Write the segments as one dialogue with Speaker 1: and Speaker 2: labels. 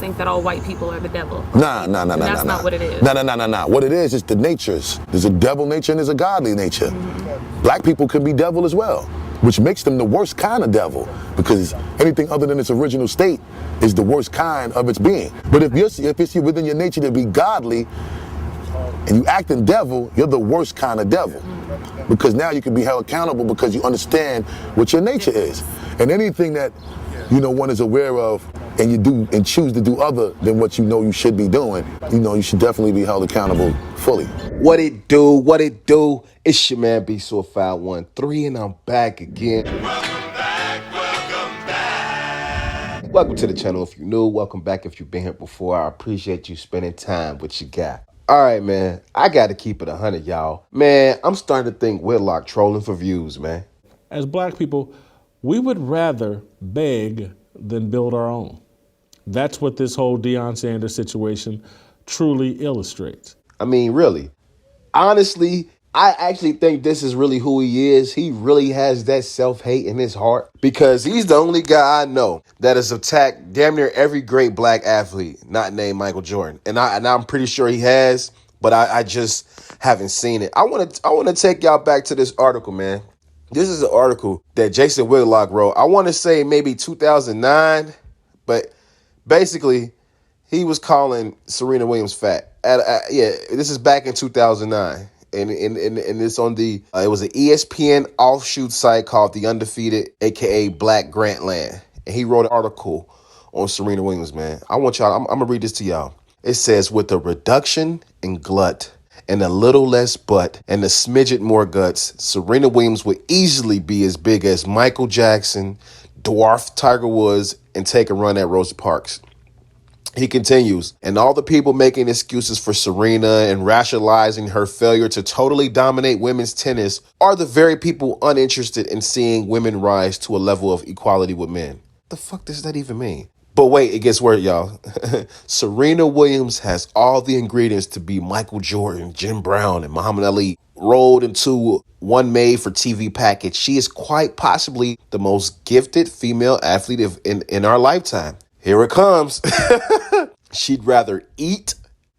Speaker 1: think that all white people are the devil.
Speaker 2: Nah.
Speaker 1: That's not what it is.
Speaker 2: Nah. What it is the natures. There's a devil nature and there's a godly nature. Black people can be devil as well, which makes them the worst kind of devil, because anything other than its original state is the worst kind of its being. But if it's within your nature to be godly and you act in devil, you're the worst kind of devil. Because now you can be held accountable because you understand what your nature is. And anything that one is aware of and you do and choose to do other than what you should be doing, you should definitely be held accountable fully.
Speaker 3: What it do? It's your man B-So-513 and I'm back again. Welcome to the channel if you're new. Welcome back if you've been here before. I appreciate you spending time with your guy. All right, man. I got to keep it 100, y'all. Man, I'm starting to think Whitlock trolling for views, man.
Speaker 4: As black people, we would rather beg than build our own. That's what this whole Deion Sanders situation truly illustrates.
Speaker 3: I mean, really. Honestly, I actually think this is really who he is. He really has that self-hate in his heart because he's the only guy I know that has attacked damn near every great black athlete not named Michael Jordan. And I'm pretty sure he has, but I just haven't seen it. I want to take y'all back to this article, man. This is an article that Jason Whitlock wrote. I want to say maybe 2009, but basically he was calling Serena Williams fat. This is back in 2009. And it's on it was an ESPN offshoot site called The Undefeated, a.k.a. Black Grantland. And he wrote an article on Serena Williams, man. I'm going to read this to y'all. It says, with a reduction in glut and a little less butt and a smidget more guts, Serena Williams would easily be as big as Michael Jackson, dwarf Tiger Woods, and take a run at Rosa Parks. He continues, and all the people making excuses for Serena and rationalizing her failure to totally dominate women's tennis are the very people uninterested in seeing women rise to a level of equality with men. The fuck does that even mean? But wait, it gets worse, y'all. Serena Williams has all the ingredients to be Michael Jordan, Jim Brown, and Muhammad Ali rolled into one made-for-TV package. She is quite possibly the most gifted female athlete in our lifetime. Here it comes. She'd rather eat,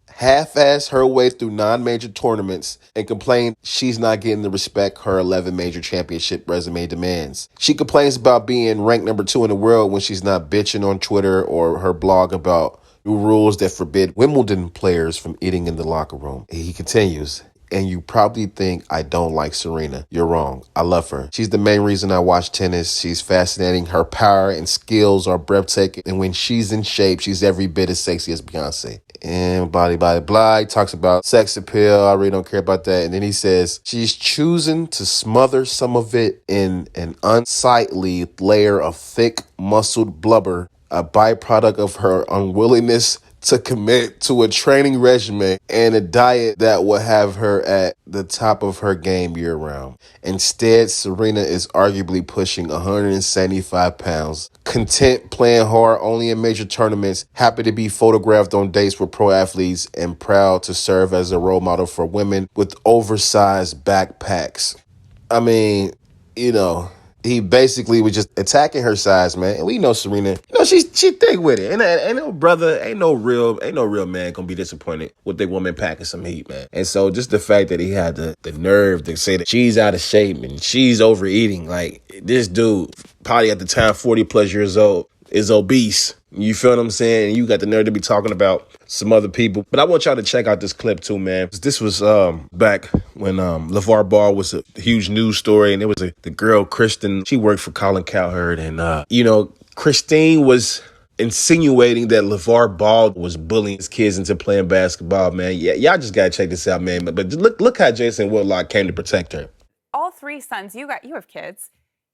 Speaker 3: half-ass her way through non-major tournaments, and complain she's not getting the respect her 11 major championship resume demands. She complains about being ranked number 2 in the world when she's not bitching on Twitter or her blog about new rules that forbid Wimbledon players from eating in the locker room. He continues. And you probably think I don't like Serena. You're wrong. I love her. She's the main reason I watch tennis. She's fascinating. Her power and skills are breathtaking. And when she's in shape, she's every bit as sexy as Beyonce. And blah. He talks about sex appeal. I really don't care about that. And then he says she's choosing to smother some of it in an unsightly layer of thick, muscled blubber, a byproduct of her unwillingness to commit to a training regimen and a diet that will have her at the top of her game year round. Instead, Serena is arguably pushing 175 pounds, content playing hard only in major tournaments, happy to be photographed on dates with pro athletes, and proud to serve as a role model for women with oversized backpacks. I mean, he basically was just attacking her size, man. And we know Serena, she thick with it. Ain't no real man gonna be disappointed with the woman packing some heat, man. And so just the fact that he had the nerve to say that she's out of shape and she's overeating, like this dude, probably at the time 40 plus years old, is obese. You feel what I'm saying? And you got the nerve to be talking about some other people. But I want y'all to check out this clip too, man. This was back when Lavar Ball was a huge news story. And it was the girl, Kristen. She worked for Colin Cowherd. And, Christine was insinuating that Lavar Ball was bullying his kids into playing basketball, man. Yeah, y'all just got to check this out, man. But look how Jason Whitlock came to protect her.
Speaker 5: All 3 sons, you have kids.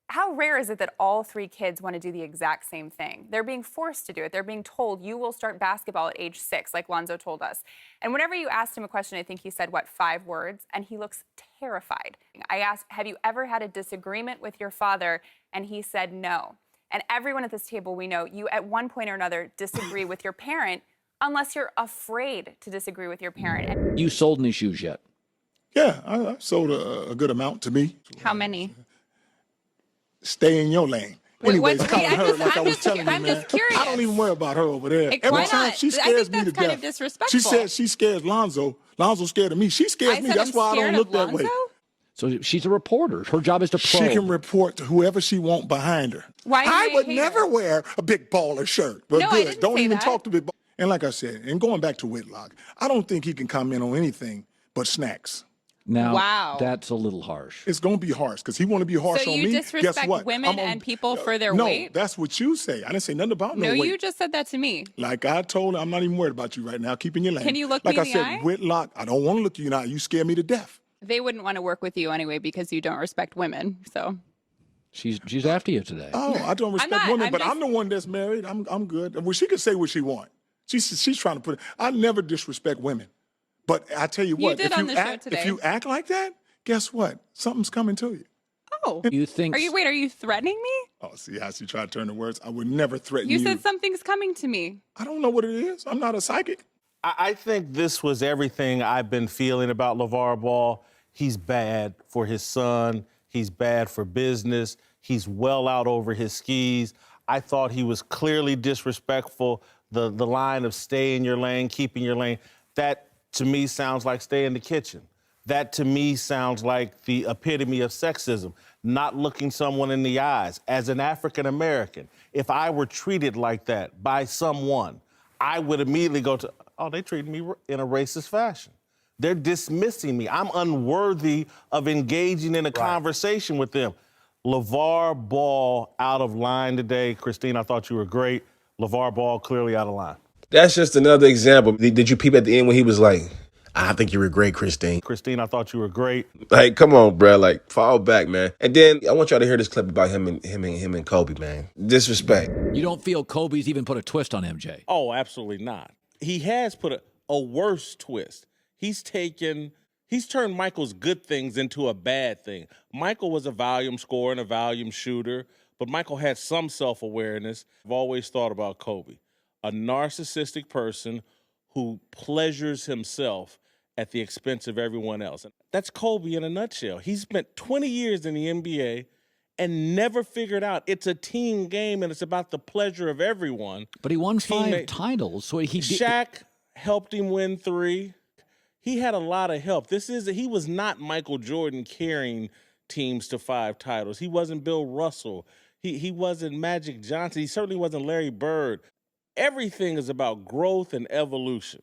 Speaker 5: How rare is it that all 3 kids want to do the exact same thing? They're being forced to do it. They're being told, you will start basketball at age 6, like Lonzo told us. And whenever you asked him a question, I think he said, 5 words? And he looks terrified. I asked, have you ever had a disagreement with your father? And he said no. And everyone at this table, we know you at one point or another disagree with your parent, unless you're afraid to disagree with your parent.
Speaker 6: You sold any shoes yet?
Speaker 7: Yeah, I sold a good amount to me.
Speaker 5: How many?
Speaker 7: Stay in your lane.
Speaker 6: Anyways,
Speaker 5: what's-
Speaker 6: calling
Speaker 5: I'm
Speaker 6: her
Speaker 5: just-
Speaker 6: like I
Speaker 5: I'm
Speaker 6: was
Speaker 5: just-
Speaker 6: telling you,
Speaker 5: I'm
Speaker 6: man.
Speaker 5: just curious.
Speaker 6: I don't even worry about her over there.
Speaker 5: Why
Speaker 6: Every time
Speaker 5: not?
Speaker 6: she
Speaker 5: I
Speaker 6: scares
Speaker 5: think
Speaker 6: me to
Speaker 5: that's kind
Speaker 6: death.
Speaker 5: of disrespectful.
Speaker 6: She said she scares Lonzo. Lonzo's scared of me. She scares me.
Speaker 5: said
Speaker 6: That's
Speaker 5: I'm
Speaker 6: why I
Speaker 5: scared
Speaker 6: don't
Speaker 5: of
Speaker 6: look that way.
Speaker 5: Lonzo?
Speaker 7: So she's a reporter. Her job is to probe.
Speaker 6: She can report to whoever she wants behind her.
Speaker 5: Why
Speaker 6: I
Speaker 5: you
Speaker 6: would
Speaker 5: hate
Speaker 6: never
Speaker 5: her?
Speaker 6: wear a big baller shirt. But
Speaker 5: No, I
Speaker 6: good.
Speaker 5: didn't
Speaker 6: Don't
Speaker 5: say
Speaker 6: even
Speaker 5: that.
Speaker 6: talk to big ball. And like I said, and going back to Whitlock, I don't think he can comment on anything but snacks.
Speaker 7: Now,
Speaker 5: Wow.
Speaker 7: that's a little harsh.
Speaker 6: It's going to be harsh because he want to be harsh
Speaker 5: So
Speaker 6: on
Speaker 5: you
Speaker 6: me.
Speaker 5: disrespect
Speaker 6: Guess what?
Speaker 5: women and people for their
Speaker 6: no,
Speaker 5: weight?
Speaker 6: that's what you say. I didn't say nothing about no
Speaker 5: No,
Speaker 6: weight.
Speaker 5: you just said that to me.
Speaker 6: Like I told her, I'm not even worried about you right now. Keep in your lane.
Speaker 5: Can you look
Speaker 6: like
Speaker 5: me
Speaker 6: I
Speaker 5: in the
Speaker 6: said,
Speaker 5: eye?
Speaker 6: Whitlock, I don't want to look you in the eye. You scare me to death.
Speaker 5: They wouldn't want to work with you anyway because you don't respect women. So
Speaker 7: She's after you today.
Speaker 6: Oh, I don't respect
Speaker 5: not.
Speaker 6: women,
Speaker 5: I'm
Speaker 6: but
Speaker 5: just-
Speaker 6: I'm the one that's married. I'm good. Well, she can say what she wants. She's trying to put it. I never disrespect women. But I tell you what,
Speaker 5: did
Speaker 6: if
Speaker 5: on
Speaker 6: you
Speaker 5: the show
Speaker 6: act
Speaker 5: today.
Speaker 6: if you act like that, guess what? Something's coming to you.
Speaker 5: Oh.
Speaker 7: You think
Speaker 5: Are you threatening me?
Speaker 6: Oh, see how she tried to turn the words? I would never threaten you.
Speaker 5: You said something's coming to me.
Speaker 6: I don't know what it is. I'm not a psychic.
Speaker 4: I think this was everything I've been feeling about Lavar Ball. He's bad for his son. He's bad for business. He's well out over his skis. I thought he was clearly disrespectful. The line of stay in your lane, keep in your lane, that to me sounds like stay in the kitchen. That to me sounds like the epitome of sexism, not looking someone in the eyes. As an African American, if I were treated like that by someone, I would immediately go to, oh, they treated me in a racist fashion. They're dismissing me. I'm unworthy of engaging in a conversation with them. Lavar Ball out of line today. Christine, I thought you were great. Lavar Ball clearly out of line.
Speaker 3: That's just another example. Did you peep at the end when he was like, I think you were great, Christine?
Speaker 4: Christine, I thought you were great.
Speaker 3: Like, come on, bro. Like, fall back, man. And then I want y'all to hear this clip about him and Kobe, man. Disrespect.
Speaker 7: you don't feel Kobe's even put a twist on MJ?
Speaker 4: Oh, absolutely not. He has put a worse twist. He's turned Michael's good things into a bad thing. Michael was a volume scorer and a volume shooter, but Michael had some self-awareness. I've always thought about Kobe, a narcissistic person who pleasures himself at the expense of everyone else. That's Kobe in a nutshell. He spent 20 years in the NBA and never figured out it's a team game and it's about the pleasure of everyone.
Speaker 7: But he won 5
Speaker 4: Teammate-
Speaker 7: titles, so he did.
Speaker 4: Shaq helped him win 3. He had a lot of help. He was not Michael Jordan carrying teams to 5 titles. He wasn't Bill Russell. He wasn't Magic Johnson. He certainly wasn't Larry Bird. Everything is about growth and evolution.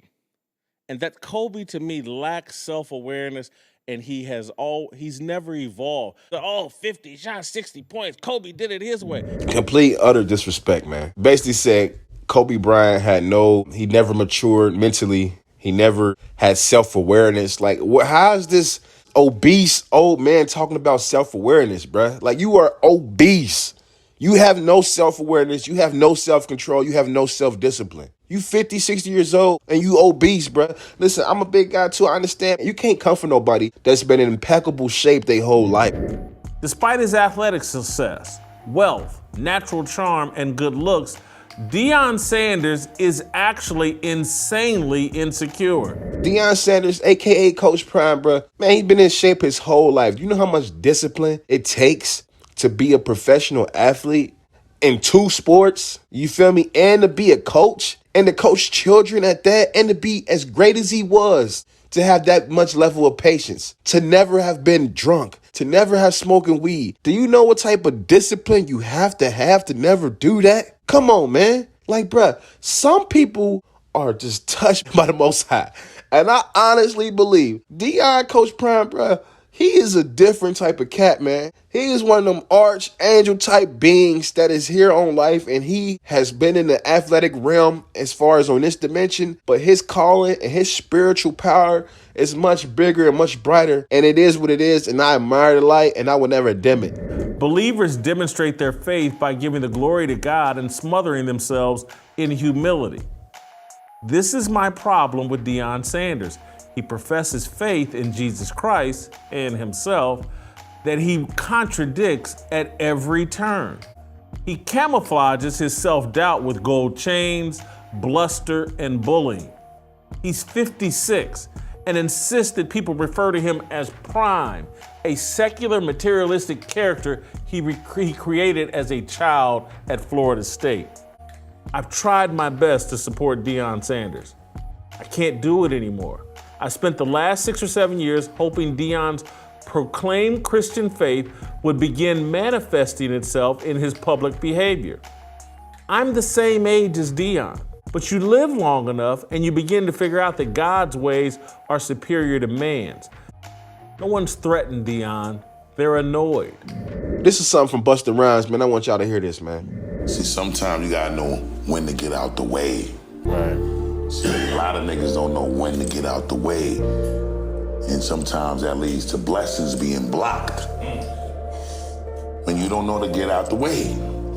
Speaker 4: And that Kobe, to me, lacks self-awareness, and he's never evolved. 50 shots, 60 points. Kobe did it his way.
Speaker 3: Complete, utter disrespect, man. Basically said Kobe Bryant he never matured mentally. He never had self-awareness. Like, how is this obese old man talking about self-awareness, bruh? Like, you are obese. You have no self-awareness. You have no self-control. You have no self-discipline. You 50, 60 years old and you obese, bruh. Listen, I'm a big guy too. I understand. You can't come for nobody that's been in impeccable shape their whole life.
Speaker 4: Despite his athletic success, wealth, natural charm, and good looks, Deion Sanders is actually insanely insecure.
Speaker 3: Deion Sanders, a.k.a. Coach Prime, bruh, man, he's been in shape his whole life. Do you know how much discipline it takes to be a professional athlete in 2 sports? You feel me? And to be a coach and to coach children at that and to be as great as he was, to have that much level of patience, to never have been drunk, to never have smoking weed. Do you know what type of discipline you have to never do that? Come on, man. Like, bruh, some people are just touched by the Most High. And I honestly believe Deion, Coach Prime, bruh, he is a different type of cat, man. He is one of them archangel type beings that is here on life, and he has been in the athletic realm as far as on this dimension, but his calling and his spiritual power is much bigger and much brighter, and it is what it is, and I admire the light, and I will never dim it.
Speaker 4: Believers demonstrate their faith by giving the glory to God and smothering themselves in humility. This is my problem with Deion Sanders. He professes faith in Jesus Christ and himself that he contradicts at every turn. He camouflages his self-doubt with gold chains, bluster, and bullying. He's 56, and insists that people refer to him as Prime, a secular materialistic character he created as a child at Florida State. I've tried my best to support Deion Sanders. I can't do it anymore. I spent the last 6 or 7 years hoping Deion's proclaimed Christian faith would begin manifesting itself in his public behavior. I'm the same age as Deion, but you live long enough and you begin to figure out that God's ways are superior to man's. No one's threatened Deion. They're annoyed.
Speaker 3: This is something from Busta Rhymes, man. I want y'all to hear this, man.
Speaker 2: See, sometimes you gotta know when to get out the way.
Speaker 3: Right.
Speaker 2: See, a lot of niggas don't know when to get out the way. And sometimes that leads to blessings being blocked. When you don't know to get out the way,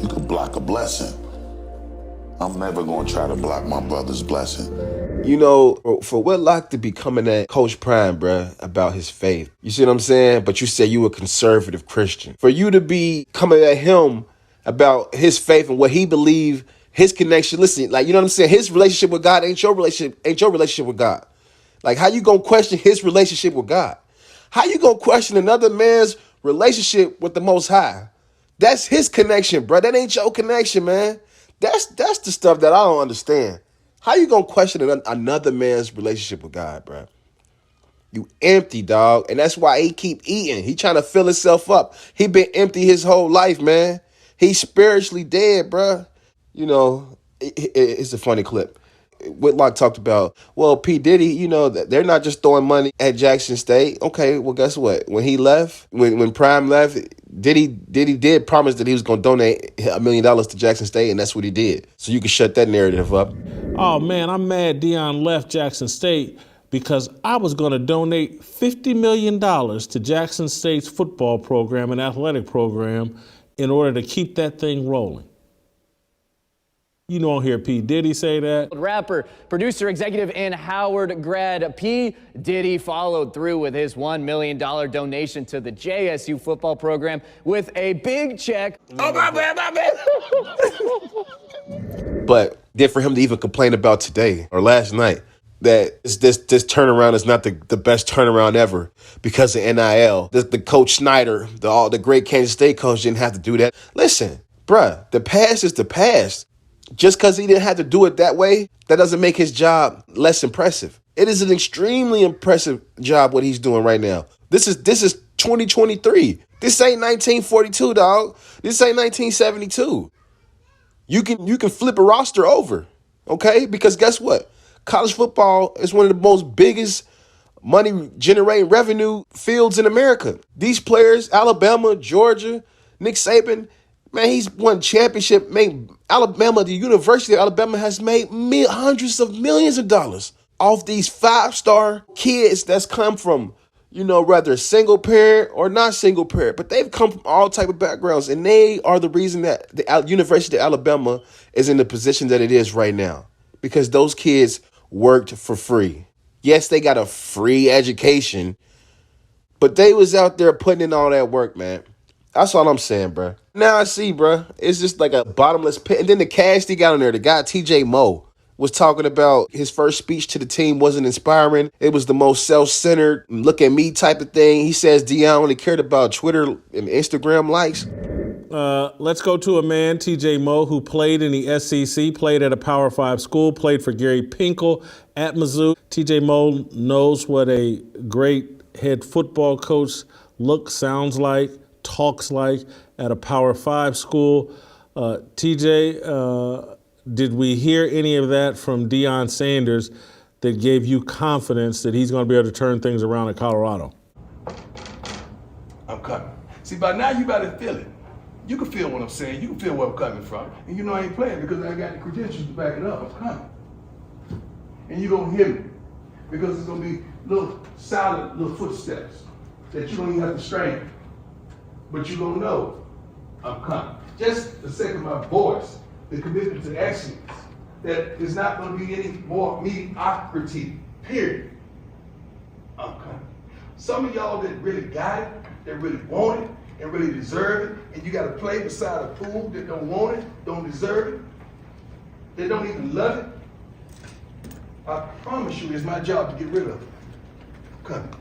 Speaker 2: you can block a blessing. I'm never gonna try to block my brother's blessing.
Speaker 3: You know, for Whitlock to be coming at Coach Prime, bruh, about his faith, you see what I'm saying? But you say you a conservative Christian. For you to be coming at him about his faith and what he believed, his connection, listen, like, you know what I'm saying? His relationship with God ain't your relationship with God. Like, how you gonna question his relationship with God? How you gonna question another man's relationship with the Most High? That's his connection, bro. That ain't your connection, man. That's the stuff that I don't understand. How you gonna question another man's relationship with God, bro? You empty, dog. And that's why he keep eating. He trying to fill himself up. He been empty his whole life, man. He's spiritually dead, bro. You know, it's a funny clip. Whitlock talked about, well, P. Diddy, you know, they're not just throwing money at Jackson State. Okay, well, guess what? When he left, when Prime left, Diddy did promise that he was going to donate $1 million to Jackson State, and that's what he did. So you can shut that narrative up.
Speaker 4: Oh, man, I'm mad Deion left Jackson State because I was going to donate $50 million to Jackson State's football program and athletic program in order to keep that thing rolling. You don't hear P. Diddy say that.
Speaker 8: Rapper, producer, executive, and Howard grad P. Diddy followed through with his $1 million donation to the JSU football program with a big check. Oh, my bad.
Speaker 3: But then for him to even complain about today or last night that this turnaround is not the best turnaround ever because of NIL. The Coach Snyder, the great Kansas State coach, didn't have to do that. Listen, bruh, the past is the past. Just because he didn't have to do it that way, that doesn't make his job less impressive. It is an extremely impressive job what he's doing right now. This is 2023. This ain't 1942, dog. This ain't 1972. You can flip a roster over, okay? Because guess what? College football is one of the most biggest money generating revenue fields in America. These players, Alabama, Georgia, Nick Saban, man, he's won championship. The University of Alabama has made hundreds of millions of dollars off these 5-star kids that's come from, you know, whether single parent or not single parent, but they've come from all type of backgrounds, and they are the reason that the University of Alabama is in the position that it is right now because those kids worked for free. Yes, they got a free education, but they was out there putting in all that work, man. That's all I'm saying, bro. Now I see, bro. It's just like a bottomless pit. And then the cast he got on there, the guy TJ Moe was talking about his first speech to the team wasn't inspiring. It was the most self-centered, look at me type of thing. He says Deion only cared about Twitter and Instagram likes.
Speaker 4: Let's go to a man, TJ Moe, who played in the SEC, played at a Power 5 school, played for Gary Pinkel at Mizzou. TJ Moe knows what a great head football coach looks, sounds like, talks like at a Power 5 school. TJ, did we hear any of that from Deion Sanders that gave you confidence that he's going to be able to turn things around in Colorado?
Speaker 9: I'm coming. See, by now you better feel it. You can feel what I'm saying. You can feel where I'm coming from. And you know I ain't playing because I got the credentials to back it up. I'm coming. And you're going to hear me because it's going to be little solid little footsteps that you don't even have to strain. But you're going to know I'm coming. Just the sake of my voice, the commitment to excellence, that there's not going to be any more mediocrity, period. I'm coming. Some of y'all that really got it, that really want it, and really deserve it, and you got to play beside a fool that don't want it, don't deserve it, that don't even love it, I promise you it's my job to get rid of it. coming.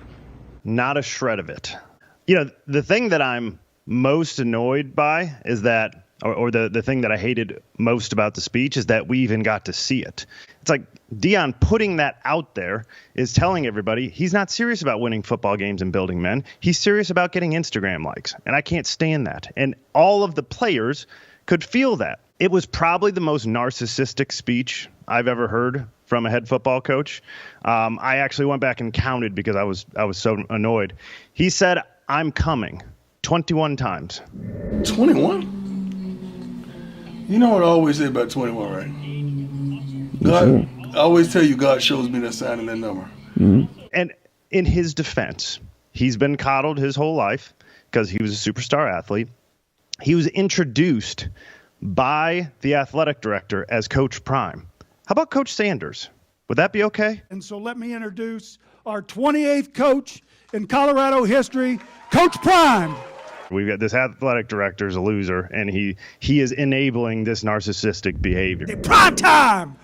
Speaker 10: Not a shred of it. You know, the thing that I'm most annoyed by is that, or the thing that I hated most about the speech is that we even got to see it. It's like Deion putting that out there is telling everybody he's not serious about winning football games and building men. He's serious about getting Instagram likes. And I can't stand that. And all of the players could feel that. It was probably the most narcissistic speech I've ever heard from a head football coach. I actually went back and counted because I was so annoyed. He said, "I'm coming," 21 times.
Speaker 9: 21? You know what I always say about 21, right? God, I always tell you God shows me that sign and that number.
Speaker 10: And in his defense, he's been coddled his whole life because he was a superstar athlete. He was introduced by the athletic director as Coach Prime. How about Coach Sanders? Would that be okay?
Speaker 11: And so let me introduce our 28th coach in Colorado history, Coach Prime.
Speaker 10: We've got this athletic director is a loser, and he is enabling this narcissistic behavior.
Speaker 11: Prime time!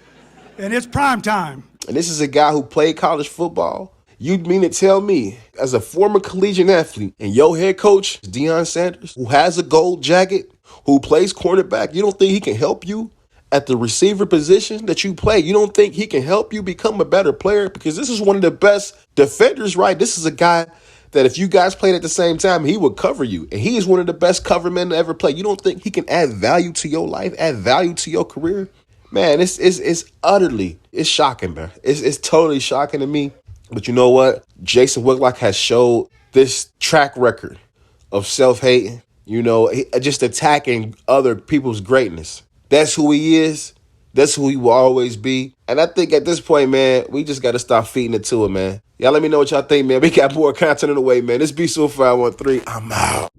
Speaker 11: And it's prime time.
Speaker 3: And this is a guy who played college football. You mean to tell me, as a former collegiate athlete, and your head coach, Deion Sanders, who has a gold jacket, who plays cornerback, you don't think he can help you at the receiver position that you play? You don't think he can help you become a better player? Because this is one of the best defenders, right? This is a guy that if you guys played at the same time, he would cover you. And he is one of the best cover men to ever play. You don't think he can add value to your life, add value to your career? Man, it's shocking, man. It's totally shocking to me. But you know what? Jason Whitlock has showed this track record of self-hating, just attacking other people's greatness. That's who he is. That's who he will always be. And I think at this point, man, we just got to stop feeding it to him, man. Y'all let me know what y'all think, man. We got more content in the way, man. This be So 513. I'm out.